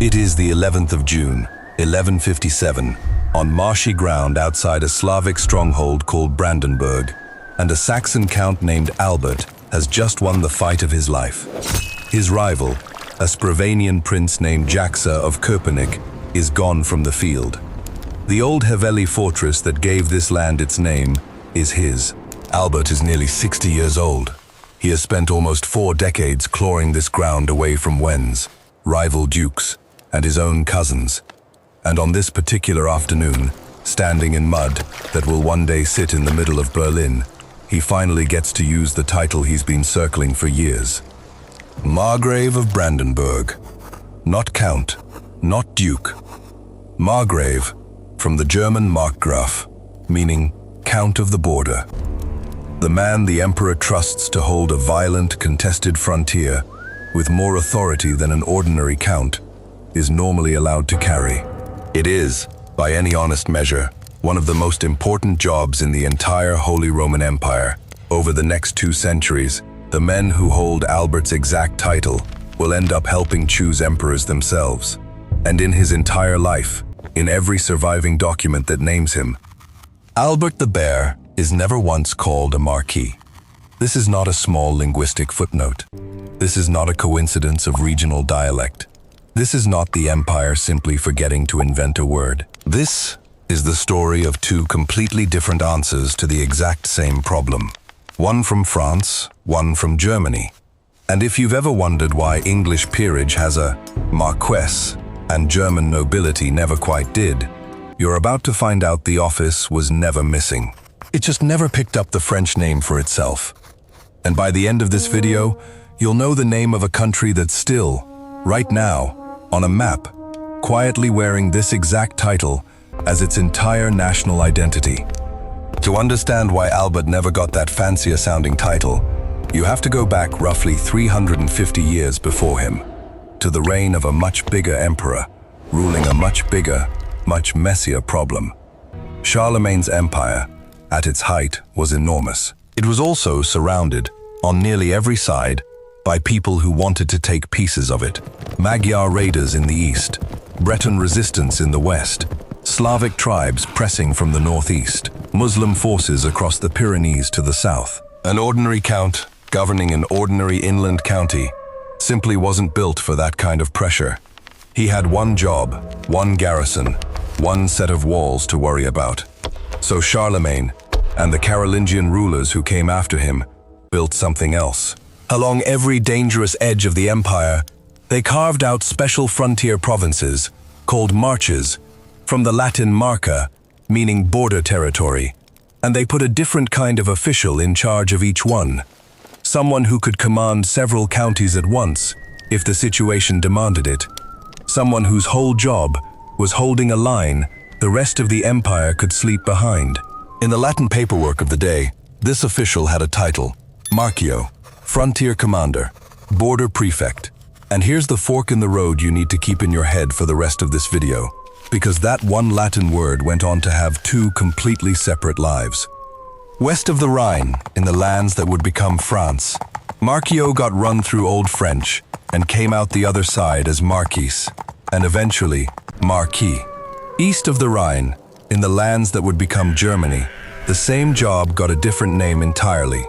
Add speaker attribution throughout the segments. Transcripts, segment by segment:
Speaker 1: It is the 11th of June, 1157, on marshy ground outside a Slavic stronghold called Brandenburg, and a Saxon count named Albert has just won the fight of his life. His rival, a Sclavonian prince named Jaxa of Köpenick, is gone from the field. The old Haveli fortress that gave this land its name is his. Albert is nearly 60 years old. He has spent almost 4 decades clawing this ground away from Wends, rival dukes, and his own cousins. And on this particular afternoon, standing in mud that will one day sit in the middle of Berlin, he finally gets to use the title he's been circling for years. Margrave of Brandenburg. Not count, not duke. Margrave, from the German markgraf, meaning count of the border. The man the emperor trusts to hold a violent, contested frontier with more authority than an ordinary count is normally allowed to carry. It is, by any honest measure, one of the most important jobs in the entire Holy Roman Empire. Over the next 2 centuries, the men who hold Albert's exact title will end up helping choose emperors themselves. And in his entire life, in every surviving document that names him, Albert the Bear is never once called a Marquis. This is not a small linguistic footnote. This is not a coincidence of regional dialect. This is not the empire simply forgetting to invent a word. This is the story of 2 completely different answers to the exact same problem. One from France, one from Germany. And if you've ever wondered why English peerage has a Marquess and German nobility never quite did, you're about to find out the office was never missing. It just never picked up the French name for itself. And by the end of this video, you'll know the name of a country that's still, right now, on a map, quietly wearing this exact title as its entire national identity. To understand why Albert never got that fancier-sounding title, you have to go back roughly 350 years before him, to the reign of a much bigger emperor, ruling a much bigger, much messier problem. Charlemagne's empire, at its height, was enormous. It was also surrounded, on nearly every side, by people who wanted to take pieces of it. Magyar raiders in the east, Breton resistance in the west, Slavic tribes pressing from the northeast, Muslim forces across the Pyrenees to the south. An ordinary count governing an ordinary inland county simply wasn't built for that kind of pressure. He had one job, one garrison, one set of walls to worry about. So Charlemagne and the Carolingian rulers who came after him built something else. Along every dangerous edge of the empire, they carved out special frontier provinces, called marches, from the Latin marca, meaning border territory, and they put a different kind of official in charge of each one, someone who could command several counties at once, if the situation demanded it, someone whose whole job was holding a line the rest of the empire could sleep behind. In the Latin paperwork of the day, this official had a title, Marquio, Frontier Commander, Border Prefect. And here's the fork in the road you need to keep in your head for the rest of this video, because that one Latin word went on to have 2 completely separate lives. West of the Rhine, in the lands that would become France, Marquio got run through Old French and came out the other side as Marquis, and eventually Marquis. East of the Rhine, in the lands that would become Germany, the same job got a different name entirely.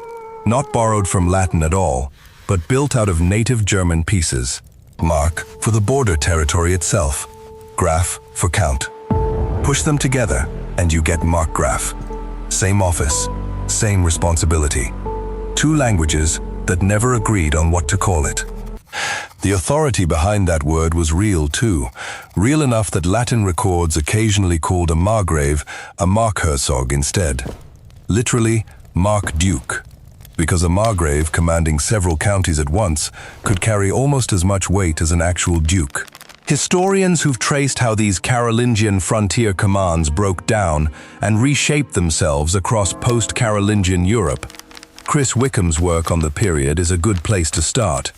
Speaker 1: Not borrowed from Latin at all, but built out of native German pieces. Mark for the border territory itself, graf for count. Push them together and you get markgraf. Same office, same responsibility. 2 languages that never agreed on what to call it. The authority behind that word was real too, real enough that Latin records occasionally called a margrave a markherzog instead. Literally, mark-duke. Because a margrave commanding several counties at once could carry almost as much weight as an actual duke. Historians who've traced how these Carolingian frontier commands broke down and reshaped themselves across post-Carolingian Europe. Chris Wickham's work on the period is a good place to start.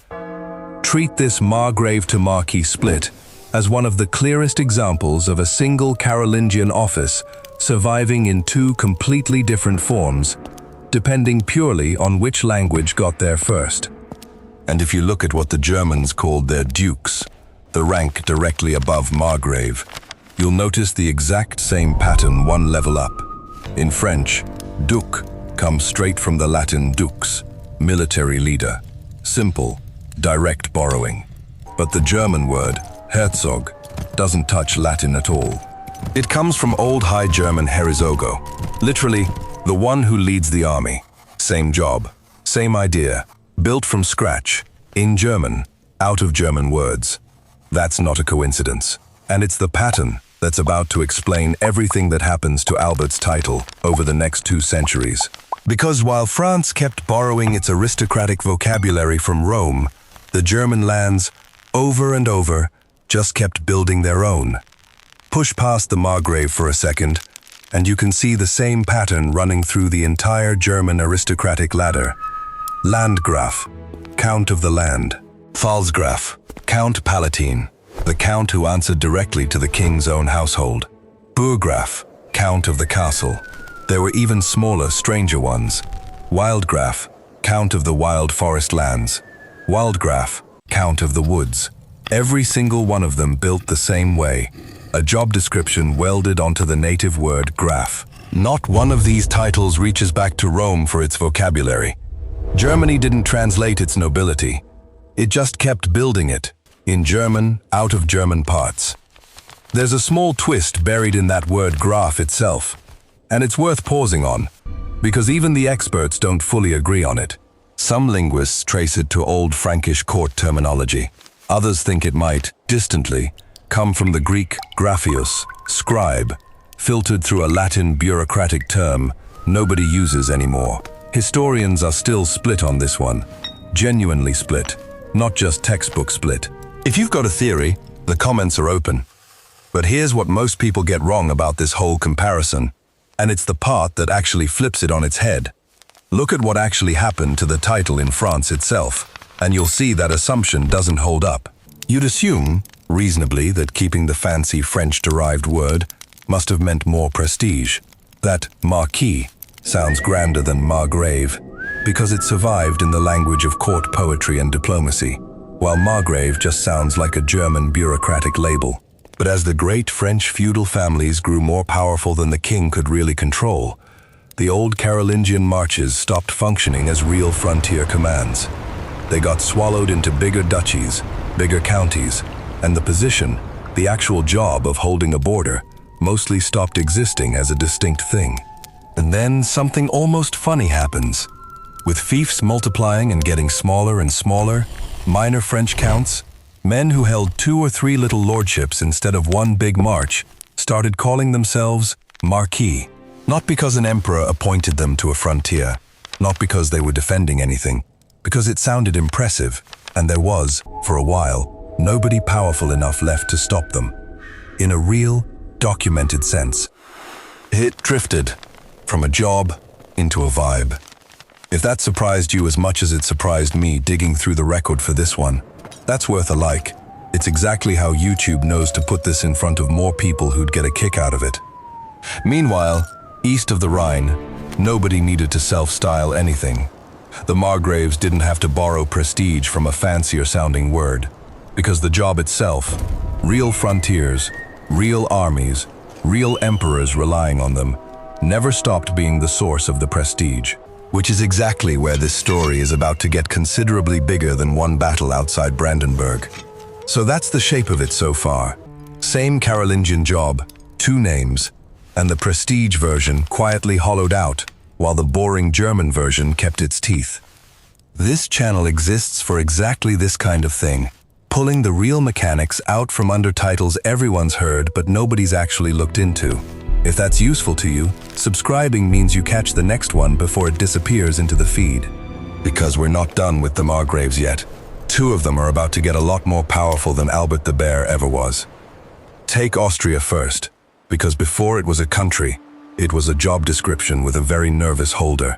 Speaker 1: Treat this margrave to marquis split as one of the clearest examples of a single Carolingian office surviving in 2 completely different forms, depending purely on which language got there first. And if you look at what the Germans called their dukes, the rank directly above margrave. You'll notice the exact same pattern one level up. In French, duc comes straight from the Latin dux, military leader. Simple, direct borrowing. But the German word, Herzog, doesn't touch Latin at all. It comes from Old High German Herzoggo, literally, the one who leads the army. Same job, same idea, built from scratch, in German, out of German words. That's not a coincidence. And it's the pattern that's about to explain everything that happens to Albert's title over the next 2 centuries. Because while France kept borrowing its aristocratic vocabulary from Rome, the German lands, over and over, just kept building their own. Push past the margrave for a second, and you can see the same pattern running through the entire German aristocratic ladder. Landgraf, Count of the Land. Pfalzgraf, Count Palatine, the count who answered directly to the king's own household. Burggraf, Count of the Castle. There were even smaller, stranger ones. Wildgraf, Count of the Wild Forest Lands. Waldgraf, Count of the Woods. Every single one of them built the same way, a job description welded onto the native word graf. Not one of these titles reaches back to Rome for its vocabulary. Germany didn't translate its nobility. It just kept building it, in German, out of German parts. There's a small twist buried in that word graf itself, and it's worth pausing on, because even the experts don't fully agree on it. Some linguists trace it to old Frankish court terminology. Others think it might, distantly, come from the Greek graphius, scribe, filtered through a Latin bureaucratic term nobody uses anymore. Historians are still split on this one, genuinely split, not just textbook split. If you've got a theory, the comments are open. But here's what most people get wrong about this whole comparison, and it's the part that actually flips it on its head. Look at what actually happened to the title in France itself, and you'll see that assumption doesn't hold up. You'd assume, reasonably, that keeping the fancy French-derived word must have meant more prestige, that Marquis sounds grander than margrave, because it survived in the language of court poetry and diplomacy, while margrave just sounds like a German bureaucratic label. But as the great French feudal families grew more powerful than the king could really control, the old Carolingian marches stopped functioning as real frontier commands. They got swallowed into bigger duchies, bigger counties, and the position, the actual job of holding a border, mostly stopped existing as a distinct thing. And then something almost funny happens. With fiefs multiplying and getting smaller and smaller, minor French counts, men who held 2 or 3 little lordships instead of one big march started calling themselves Marquis. Not because an emperor appointed them to a frontier, not because they were defending anything, because it sounded impressive, and there was, for a while, nobody powerful enough left to stop them. In a real, documented sense. It drifted from a job into a vibe. If that surprised you as much as it surprised me digging through the record for this one, that's worth a like. It's exactly how YouTube knows to put this in front of more people who'd get a kick out of it. Meanwhile, east of the Rhine, nobody needed to self-style anything. The margraves didn't have to borrow prestige from a fancier-sounding word, because the job itself, real frontiers, real armies, real emperors relying on them, never stopped being the source of the prestige. Which is exactly where this story is about to get considerably bigger than one battle outside Brandenburg. So that's the shape of it so far. Same Carolingian job, 2 names, and the prestige version quietly hollowed out, while the boring German version kept its teeth. This channel exists for exactly this kind of thing, pulling the real mechanics out from under titles everyone's heard but nobody's actually looked into. If that's useful to you, subscribing means you catch the next one before it disappears into the feed. Because we're not done with the margraves yet. 2 of them are about to get a lot more powerful than Albert the Bear ever was. Take Austria first, because before it was a country, it was a job description with a very nervous holder.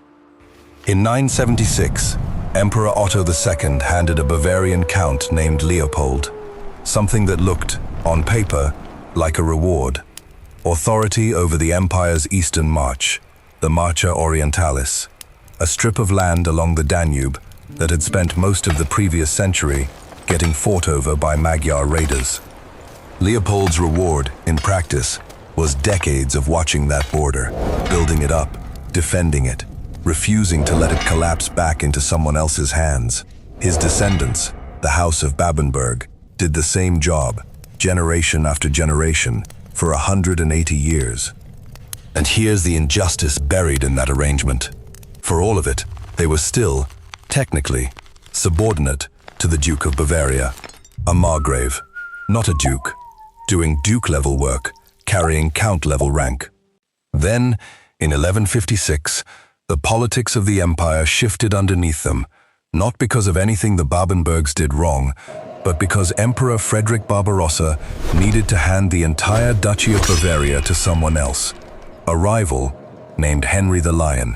Speaker 1: In 976, Emperor Otto II handed a Bavarian count named Leopold something that looked, on paper, like a reward. Authority over the empire's eastern march, the Marcha Orientalis, a strip of land along the Danube that had spent most of the previous century getting fought over by Magyar raiders. Leopold's reward, in practice, was decades of watching that border, building it up, defending it, refusing to let it collapse back into someone else's hands. His descendants, the House of Brandenburg, did the same job, generation after generation, for 180 years. And here's the injustice buried in that arrangement. For all of it, they were still, technically, subordinate to the Duke of Bavaria, a margrave, not a duke, doing duke-level work, carrying count-level rank. Then, in 1156, the politics of the empire shifted underneath them, not because of anything the Babenbergs did wrong, but because Emperor Frederick Barbarossa needed to hand the entire Duchy of Bavaria to someone else, a rival named Henry the Lion.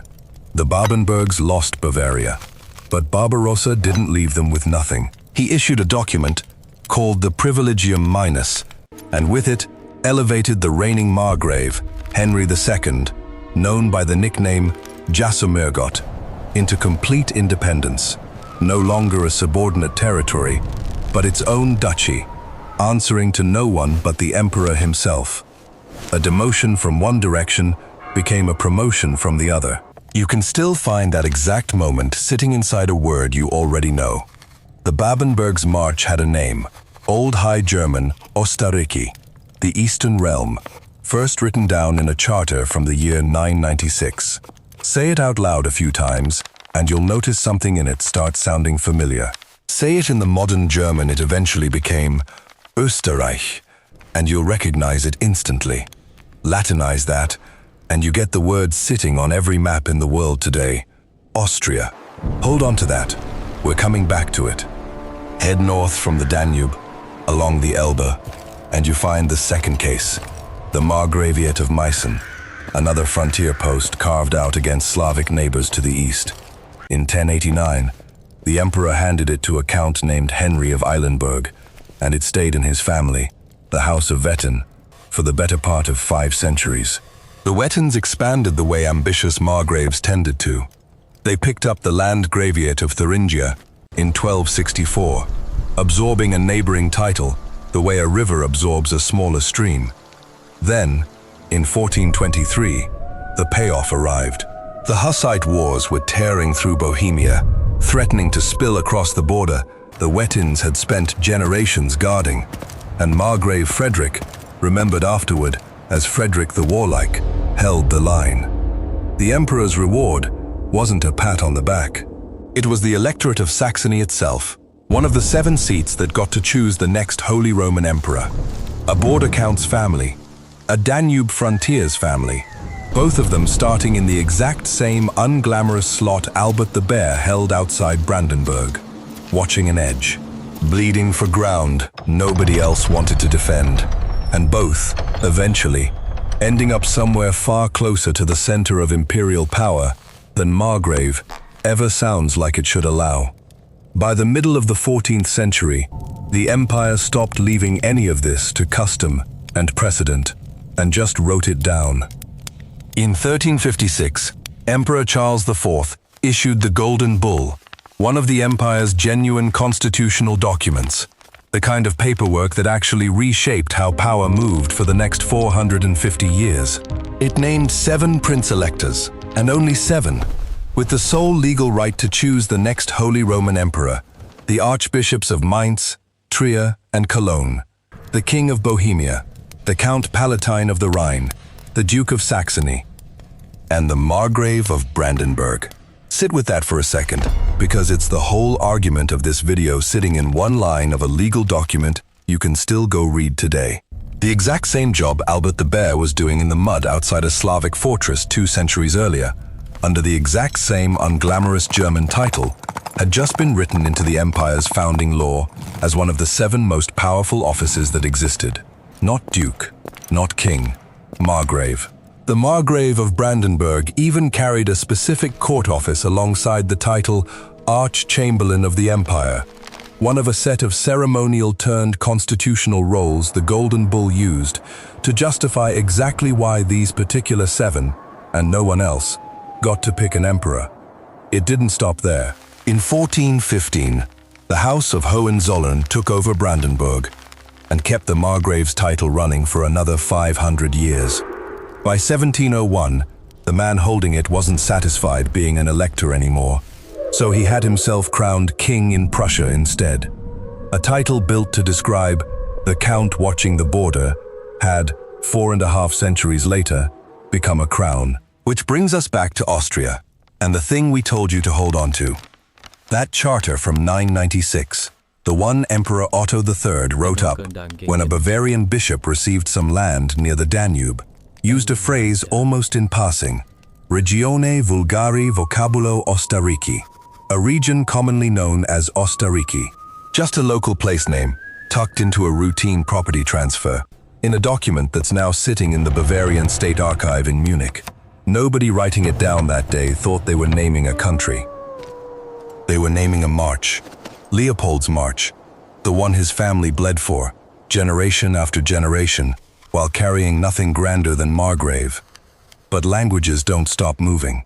Speaker 1: The Babenbergs lost Bavaria, but Barbarossa didn't leave them with nothing. He issued a document called the Privilegium Minus, and with it elevated the reigning margrave, Henry II, known by the nickname Jasomyrgott, into complete independence, no longer a subordinate territory, but its own duchy, answering to no one but the emperor himself. A demotion from one direction became a promotion from the other. You can still find that exact moment sitting inside a word you already know. The Babenbergs' march had a name, Old High German Ostariki, the Eastern Realm, first written down in a charter from the year 996. Say it out loud a few times, and you'll notice something in it starts sounding familiar. Say it in the modern German it eventually became Österreich, and you'll recognize it instantly. Latinize that, and you get the word sitting on every map in the world today, Austria. Hold on to that. We're coming back to it. Head north from the Danube, along the Elbe, and you find the second case, the Margraviate of Meissen, another frontier post carved out against Slavic neighbors to the east. In 1089, the emperor handed it to a count named Henry of Eilenburg, and it stayed in his family, the House of Wettin, for the better part of 5 centuries. The Wettins expanded the way ambitious margraves tended to. They picked up the Landgraviate of Thuringia in 1264, absorbing a neighboring title the way a river absorbs a smaller stream. Then, in 1423, the payoff arrived. The Hussite wars were tearing through Bohemia, threatening to spill across the border the Wettins had spent generations guarding, and Margrave Frederick, remembered afterward as Frederick the Warlike, held the line. The emperor's reward wasn't a pat on the back. It was the electorate of Saxony itself, one of the 7 seats that got to choose the next Holy Roman Emperor. A border count's family, a Danube frontiers family, both of them starting in the exact same unglamorous slot Albert the Bear held outside Brandenburg, watching an edge, bleeding for ground nobody else wanted to defend, and both, eventually, ending up somewhere far closer to the center of imperial power than Margrave ever sounds like it should allow. By the middle of the 14th century, the empire stopped leaving any of this to custom and precedent, and just wrote it down. In 1356, Emperor Charles IV issued the Golden Bull, one of the empire's genuine constitutional documents, the kind of paperwork that actually reshaped how power moved for the next 450 years. It named 7 prince-electors, and only 7, with the sole legal right to choose the next Holy Roman Emperor, the archbishops of Mainz, Trier, and Cologne, the King of Bohemia, the Count Palatine of the Rhine, the Duke of Saxony, and the Margrave of Brandenburg. Sit with that for a second, because it's the whole argument of this video sitting in one line of a legal document you can still go read today. The exact same job Albert the Bear was doing in the mud outside a Slavic fortress 2 centuries earlier, under the exact same unglamorous German title, had just been written into the empire's founding law as one of the 7 most powerful offices that existed. Not duke, not king, margrave. The Margrave of Brandenburg even carried a specific court office alongside the title Arch-Chamberlain of the Empire, one of a set of ceremonial-turned constitutional roles the Golden Bull used to justify exactly why these particular 7, and no one else, got to pick an emperor. It didn't stop there. In 1415, The House of Hohenzollern took over Brandenburg and kept the margrave's title running for another 500 years. By 1701, the man holding it wasn't satisfied being an elector anymore, so he had himself crowned king in Prussia instead. A title built to describe the count watching the border had, 4.5 centuries later, become a crown. Which brings us back to Austria, and the thing we told you to hold on to. That charter from 996, the one Emperor Otto III wrote up when a Bavarian bishop received some land near the Danube, used a phrase almost in passing, Regione vulgari vocabulo Ostarrîci, a region commonly known as Ostarrîci, just a local place name, tucked into a routine property transfer, in a document that's now sitting in the Bavarian State Archive in Munich. Nobody writing it down that day thought they were naming a country. They were naming a march, Leopold's March, the one his family bled for, generation after generation, while carrying nothing grander than Margrave. But languages don't stop moving.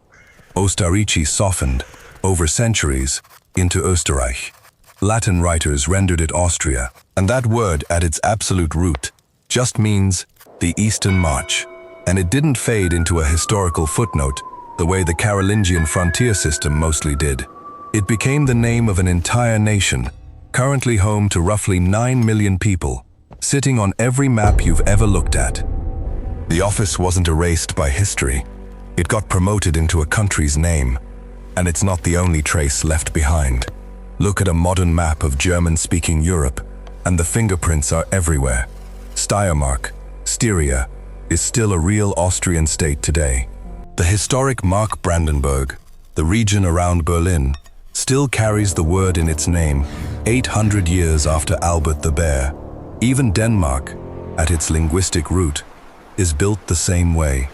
Speaker 1: Ostarrîci softened, over centuries, into Österreich. Latin writers rendered it Austria, and that word at its absolute root just means the Eastern March. And it didn't fade into a historical footnote the way the Carolingian frontier system mostly did. It became the name of an entire nation, currently home to roughly 9 million people, sitting on every map you've ever looked at. The office wasn't erased by history. It got promoted into a country's name, and it's not the only trace left behind. Look at a modern map of German-speaking Europe, and the fingerprints are everywhere. Steiermark, Styria, is still a real Austrian state today. The historic Mark Brandenburg, the region around Berlin, still carries the word in its name 800 years after Albert the Bear. Even Denmark, at its linguistic root, is built the same way.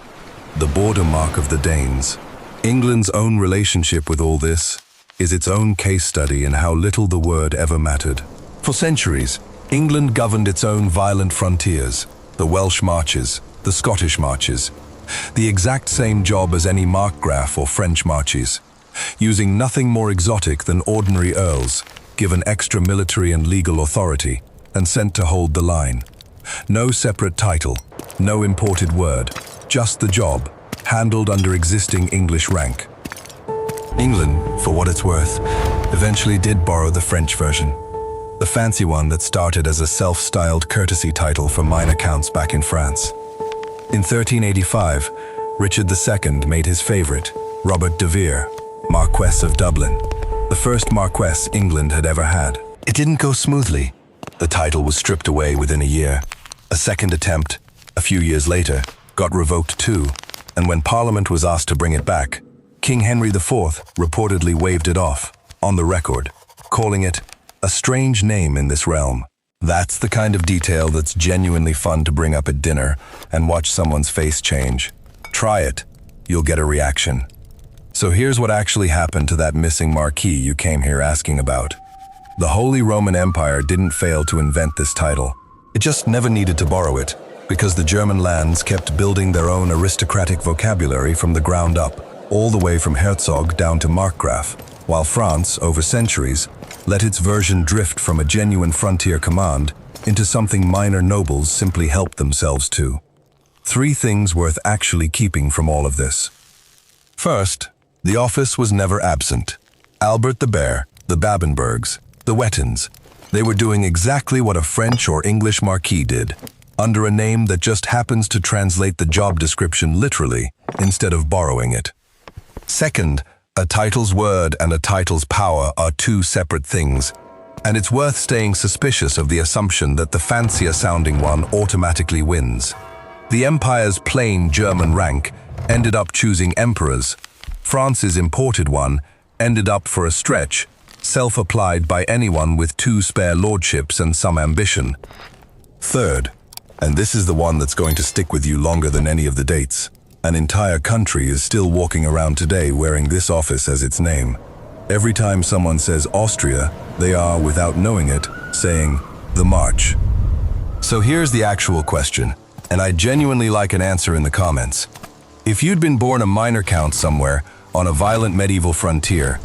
Speaker 1: The border mark of the Danes. England's own relationship with all this is its own case study in how little the word ever mattered. For centuries, England governed its own violent frontiers, the Welsh marches, the Scottish marches, the exact same job as any markgraf or French marches, using nothing more exotic than ordinary earls, given extra military and legal authority, and sent to hold the line. No separate title, no imported word, just the job, handled under existing English rank. England, for what it's worth, eventually did borrow the French version, the fancy one that started as a self-styled courtesy title for minor counts back in France. In 1385, Richard II made his favorite, Robert de Vere, Marquess of Dublin, the first Marquess England had ever had. It didn't go smoothly. The title was stripped away within a year. A second attempt, a few years later, got revoked too, and when Parliament was asked to bring it back, King Henry IV reportedly waved it off, on the record, calling it a strange name in this realm. That's the kind of detail that's genuinely fun to bring up at dinner and watch someone's face change. Try it, you'll get a reaction. So here's what actually happened to that missing Marquis you came here asking about. The Holy Roman Empire didn't fail to invent this title. It just never needed to borrow it, because the German lands kept building their own aristocratic vocabulary from the ground up, all the way from Herzog down to Markgraf, while France, over centuries, let its version drift from a genuine frontier command into something minor nobles simply helped themselves to. 3 things worth actually keeping from all of this. First, the office was never absent. Albert the Bear, the Babenbergs, the Wettins, they were doing exactly what a French or English marquis did, under a name that just happens to translate the job description literally instead of borrowing it. Second, a title's word and a title's power are 2 separate things, and it's worth staying suspicious of the assumption that the fancier-sounding one automatically wins. The empire's plain German rank ended up choosing emperors. France's imported one ended up, for a stretch, self-applied by anyone with 2 spare lordships and some ambition. Third, and this is the one that's going to stick with you longer than any of the dates, an entire country is still walking around today wearing this office as its name. Every time someone says Austria, they are, without knowing it, saying the March. So here's the actual question, and I'd genuinely like an answer in the comments. If you'd been born a minor count somewhere on a violent medieval frontier,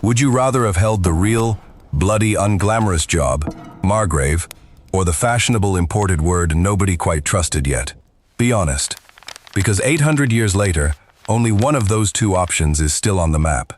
Speaker 1: would you rather have held the real bloody, unglamorous job, margrave, or the fashionable imported word nobody quite trusted yet? Be honest, because 800 years later, only one of those two options is still on the map.